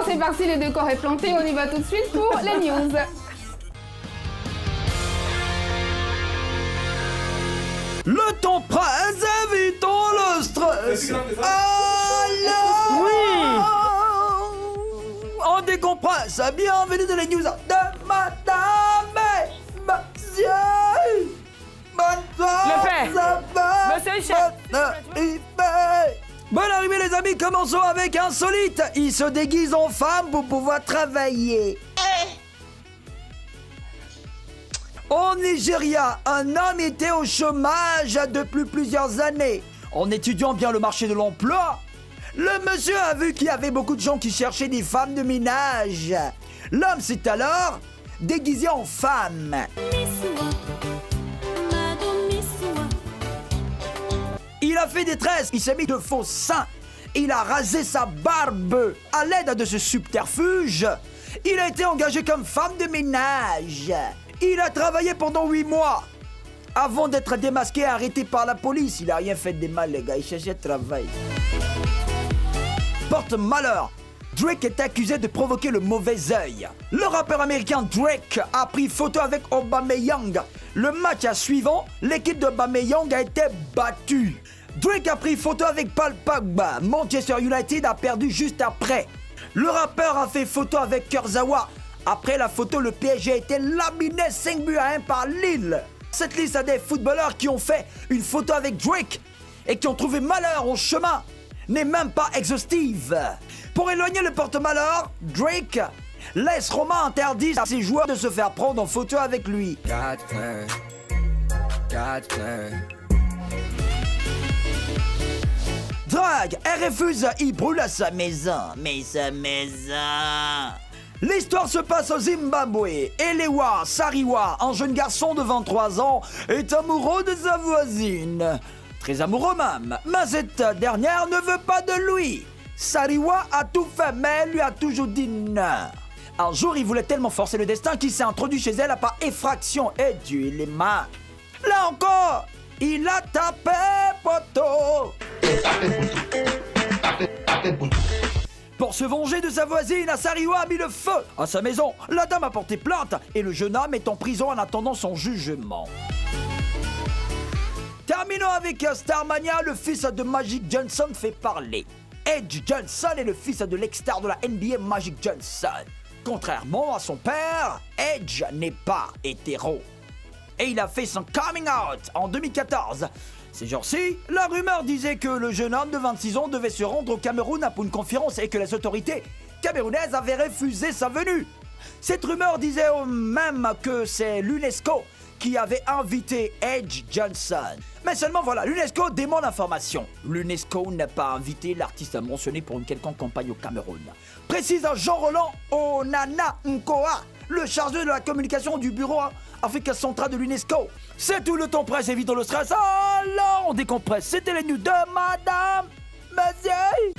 Alors c'est parti, le décor est planté, on y va tout de suite pour les news. Le temps presse, évitons le stress. Alors, Oui. on décompresse. Bienvenue dans les news de Madame et Monsieur. Le père. Monsieur le chef. Bonne arrivée les amis, commençons avec Insolite. Il se déguise en femme pour pouvoir travailler. Au Nigeria, un homme était au chômage depuis plusieurs années. En étudiant bien le marché de l'emploi, le monsieur a vu qu'il y avait beaucoup de gens qui cherchaient des femmes de ménage. L'homme s'est alors déguisé en femme. Il a fait des tresses, il s'est mis de faux seins, il a rasé sa barbe. À l'aide de ce subterfuge, il a été engagé comme femme de ménage. Il a travaillé pendant 8 mois. Avant d'être démasqué et arrêté par la police, il a rien fait de mal les gars, il cherchait travail. Porte malheur, Drake est accusé de provoquer le mauvais œil. Le rappeur américain Drake a pris photo avec Aubameyang. Le match suivant, l'équipe d'Aubameyang a été battue. Drake a pris photo avec Paul Pogba. Manchester United a perdu juste après. Le rappeur a fait photo avec Kurzawa. Après la photo, le PSG a été laminé 5-1 par Lille. Cette liste a des footballeurs qui ont fait une photo avec Drake et qui ont trouvé malheur en chemin n'est même pas exhaustive. Pour éloigner le porte-malheur, Drake laisse Roma interdire à ses joueurs de se faire prendre en photo avec lui. God's plan. God's plan. Drague, elle refuse, il brûle à sa maison. Mais sa maison... L'histoire se passe au Zimbabwe. Elewa Sariwa, un jeune garçon de 23 ans, est amoureux de sa voisine. Très amoureux même. Mais cette dernière ne veut pas de lui. Sariwa a tout fait, mais elle lui a toujours dit non. Un jour, il voulait tellement forcer le destin qu'il s'est introduit chez elle par effraction. Et Dieu, il est mal. Là encore, il a tapé poteau. Pour se venger de sa voisine, Sariwa a mis le feu à sa maison. La dame a porté plainte et le jeune homme est en prison en attendant son jugement. Terminons avec Starmania, le fils de Magic Johnson fait parler. Edge Johnson est le fils de l'ex-star de la NBA Magic Johnson. Contrairement à son père, Edge n'est pas hétéro. Et il a fait son coming out en 2014. Ces jours-ci, la rumeur disait que le jeune homme de 26 ans devait se rendre au Cameroun pour une conférence et que les autorités camerounaises avaient refusé sa venue. Cette rumeur disait même que c'est l'UNESCO qui avait invité Edge Johnson. Mais seulement voilà, l'UNESCO dément l'information. L'UNESCO n'a pas invité l'artiste mentionné pour une quelconque campagne au Cameroun. Précise Jean-Roland Onana Nkoa, le chargé de la communication du bureau Afrique centrale de l'UNESCO. C'est tout, le temps presse, évitons le stress. Alors on décompresse, c'était les news de Madame Monsieur.